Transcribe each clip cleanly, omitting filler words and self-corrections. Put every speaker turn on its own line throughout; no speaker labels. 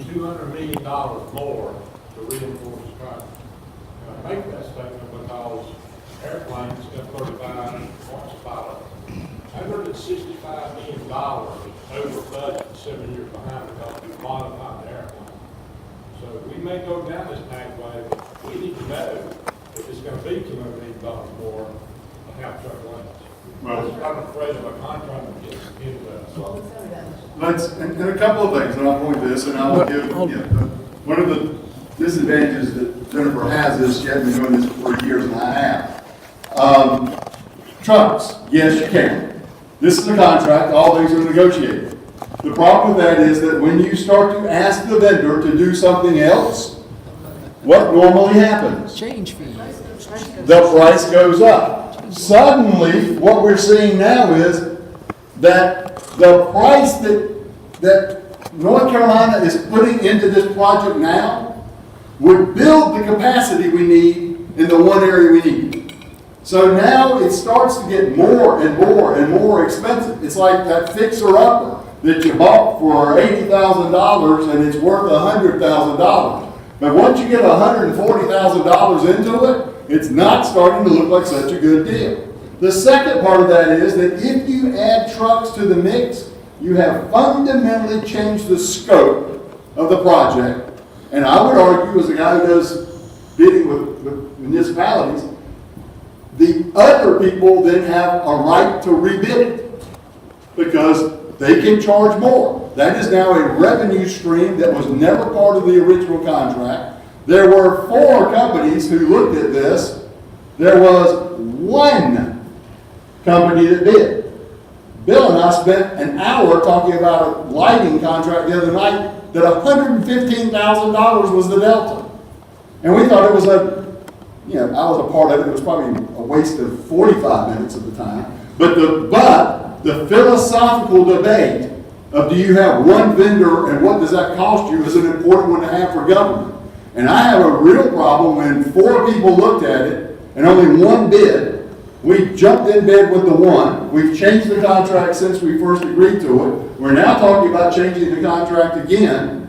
$200 million more to reinforce the contract. And I make that statement because airplanes got 35 parts pilot. $165 million over budget, 7 years behind because we modified the airplane. So we may go down this pathway, but we need to know if it's going to be $200 million more to have truck lanes.
Well,
I'm afraid of a contract that gets into that.
and a couple of things, and I'll point this, and I will give, one of the disadvantages that Jennifer has is she has been doing this for years and I have. Trucks, yes, you can. This is a contract, all things are negotiated. The problem with that is that when you start to ask the vendor to do something else, what normally happens?
Change fee.
The price goes up. Suddenly, what we're seeing now is that the price that North Carolina is putting into this project now would build the capacity we need in the one area we need. So now it starts to get more and more and more expensive. It's like that fixer-upper that you bought for $80,000 and it's worth $100,000. But once you get $140,000 into it, it's not starting to look like such a good deal. The second part of that is that if you add trucks to the mix, you have fundamentally changed the scope of the project. And I would argue, as a guy who does bidding with municipalities, the other people then have a right to rebid it because they can charge more. That is now a revenue stream that was never part of the original contract. There were 4 companies who looked at this. There was 1 company that bid. Bill and I spent an hour talking about a lighting contract the other night that $115,000 was the delta. And we thought it was I was a part of it. It was probably a waste of 45 minutes of the time. But the philosophical debate of do you have one vendor and what does that cost you is an important one to have for government. And I have a real problem when 4 people looked at it and only 1 bid. We jumped in bed with the 1. We've changed the contract since we first agreed to it. We're now talking about changing the contract again.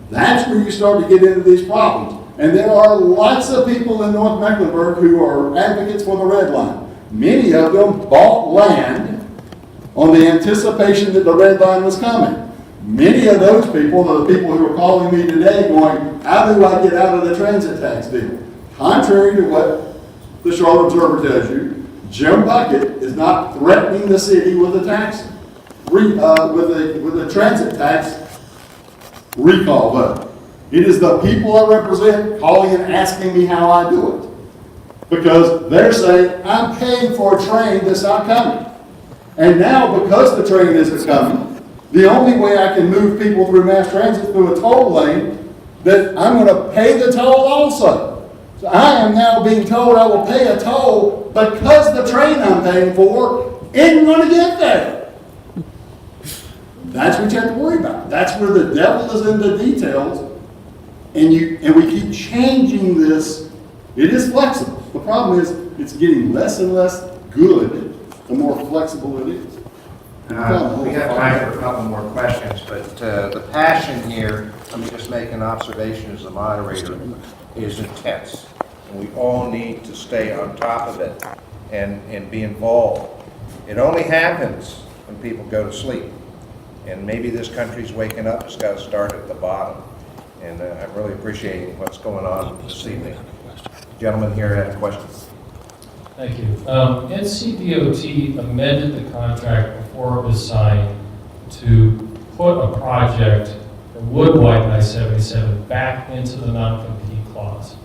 That's where you start to get into these problems. And there are lots of people in North Mecklenburg who are advocates for the red line. Many of them bought land on the anticipation that the red line was coming. Many of those people are the people who are calling me today going, how do I get out of the transit tax deal? Contrary to what the Charlotte Observer tells you, Jim Bucket is not threatening the city with a tax, with a transit tax recall vote. It is the people I represent calling and asking me how I do it. Because they're saying, I'm paying for a train that's not coming. And now, because the train isn't coming, the only way I can move people through mass transit through a toll lane, that I'm going to pay the toll also. So I am now being told I will pay a toll because the train I'm paying for isn't going to get there. That's what you have to worry about. That's where the devil is in the details. And we keep changing this. It is flexible. The problem is it's getting less and less good the more flexible it is.
We have time for a couple more questions, but the passion here, let me just make an observation as the moderator, is intense. And we all need to stay on top of it and be involved. It only happens when people go to sleep. And maybe this country's waking up. It's got to start at the bottom. And I'm really appreciating what's going on this evening. Gentleman here had a question.
Thank you. NCDOT amended the contract before it was signed to put a project that would widen I-77 back into the non-compete clause.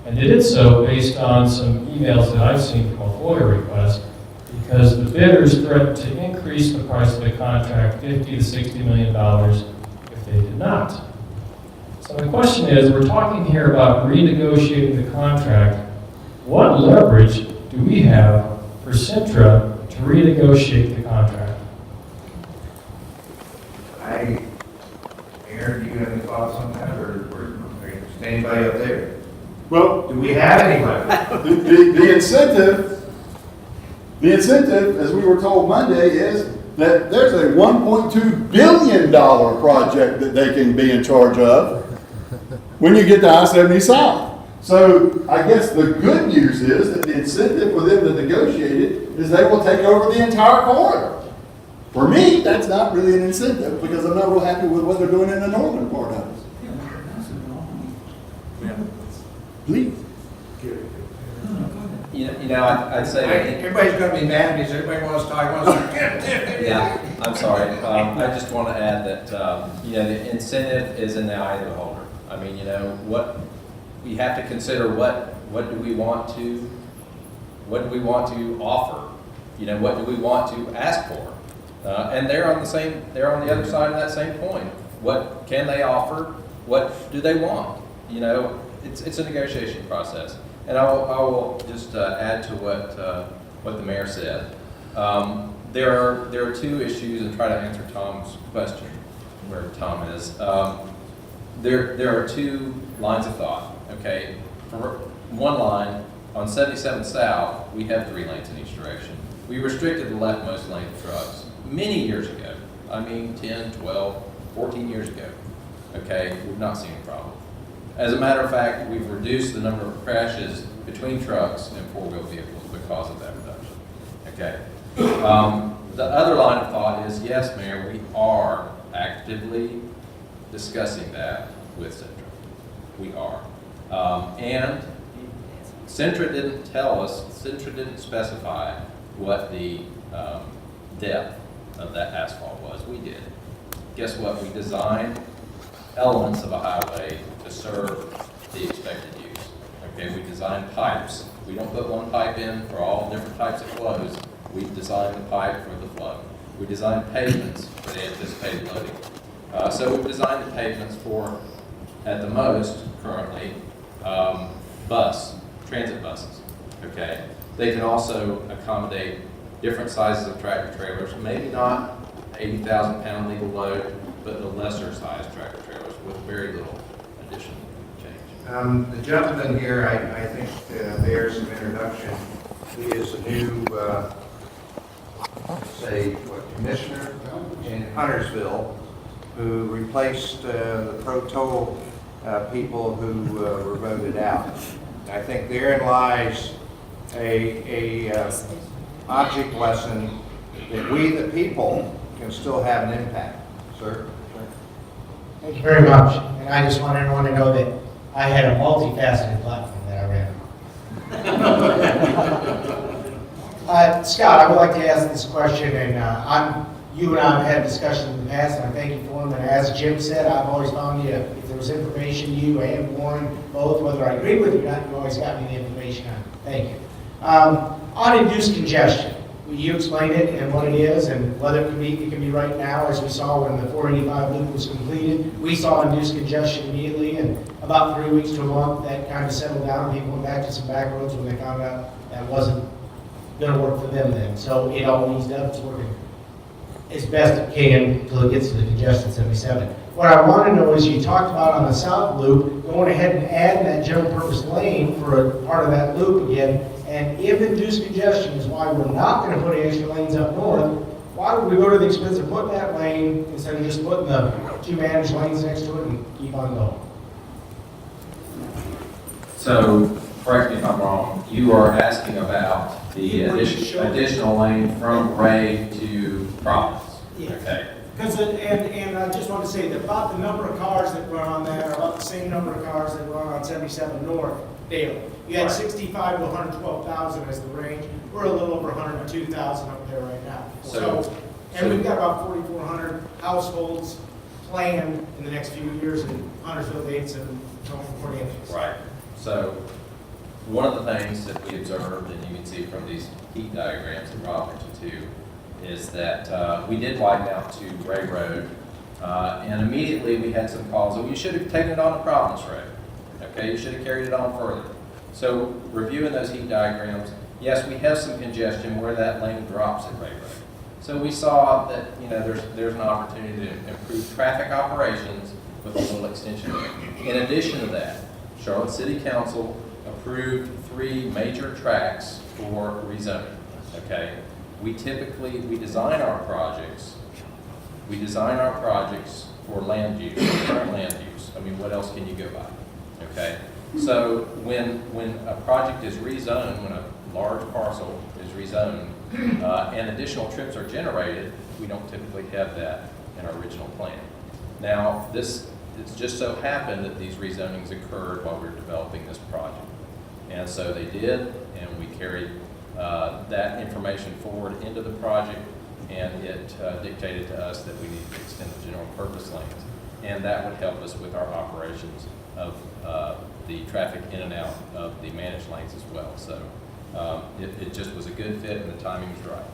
And they did so based on some emails that I've seen from a FOIA request, because the bidders threatened to increase the price of the contract $50 to $60 million if they did not. So the question is, we're talking here about renegotiating the contract. What leverage do we have for Sintra to renegotiate the contract?
Aaron, do you have any thoughts on that, or is anybody up there?
Well,
Do we have any leverage?
the incentive, as we were told Monday, is that there's a $1.2 billion project that they can be in charge of when you get to I-70 South. So I guess the good news is that the incentive for them to negotiate it is they will take over the entire corridor. For me, that's not really an incentive because I'm not real happy with what they're doing in the northern part of it. Please.
I'd say.
Everybody's gonna be mad because everybody wants to talk,
Yeah, I'm sorry. I just want to add that, the incentive is in the eye of the beholder. I mean, what, we have to consider what do we want to offer? What do we want to ask for? And they're on the other side of that same coin. What can they offer? What do they want? It's a negotiation process. And I will just add to what the mayor said. There are two issues, and try to answer Tom's question, where Tom is. There are two lines of thought. Okay, for one line on 77 South, we have 3 lanes in each direction. We restricted the leftmost lane of trucks many years ago. I mean, 10, 12, 14 years ago. Okay, we've not seen a problem. As a matter of fact, we've reduced the number of crashes between trucks and 4-wheel vehicles because of that reduction. Okay. The other line of thought is, yes, Mayor, we are actively discussing that with Centra. We are. And Centra didn't didn't specify what the depth of that asphalt was. We did. Guess what? We designed elements of a highway to serve the expected use. Okay, we designed pipes. We don't put one pipe in for all different types of flows. We designed the pipe for the flow. We designed pavements for the anticipated loading. So we've designed the pavements for, at the most, currently, transit buses. Okay, they can also accommodate different sizes of tractor trailers, maybe not 80,000-pound legal load, but the lesser sized tractor trailers with very little additional change.
The gentleman here, I think, bears an introduction. He is a new, commissioner in Huntersville who replaced the pro toll people who were voted out. I think therein lies a object lesson that we, the people, can still have an impact. Sir?
Thank you very much. And I just want everyone to know that I had a multifaceted platform that I ran. Scott, I would like to ask this question, and you and I have had discussions in the past, and I thank you for them. And as Jim said, I've always found you, if there was information, you and Warren, both, whether I agree with you or not, you always got me the information on it. Thank you. On induced congestion, you explained it and what it is and whether it can be right now, as we saw when the 485 loop was completed. We saw induced congestion immediately, and about 3 weeks to a month, that kind of settled down. People went back to some back roads when they found out that wasn't going to work for them then. So it all eased up. It's working as best it can until it gets to the congestion 77. What I want to know is, you talked about on the south loop, going ahead and adding that general purpose lane for a part of that loop again. And if induced congestion is why we're not going to put any extra lanes up north, why would we go to the expense of putting that lane instead of just putting the 2 managed lanes next to it and keep on going?
So, correct me if I'm wrong, you are asking about the additional lane from Rea to Providence.
Yeah.
Okay.
Because and I just want to say that about the number of cars that run on there are about the same number of cars that run on 77 North daily. You had 65 to 112,000 as the range. We're a little over 102,000 up there right now. And we've got about 4,400 households planned in the next few years in Huntersville, Davidson, and California.
Right. So one of the things that we observed, and you can see from these heat diagrams that Rob mentioned too, is that we did widen out to Rea Road, and immediately we had some calls, oh, you should have taken it on to Providence Road. Okay, you should have carried it on further. So reviewing those heat diagrams, yes, we have some congestion where that lane drops at Rea Road. So we saw that there's an opportunity to improve traffic operations with a little extension there. In addition to that, Charlotte City Council approved 3 major tracks for rezoning. Okay, we design our projects for land use, current land use. I mean, what else can you go by? Okay? So when a project is rezoned, when a large parcel is rezoned, and additional trips are generated, we don't typically have that in our original plan. Now, it's just so happened that these rezonings occurred while we were developing this project. And so they did, and we carried that information forward into the project, and it dictated to us that we needed to extend the general purpose lanes. And that would help us with our operations of the traffic in and out of the managed lanes as well. So it just was a good fit, and the timing was right.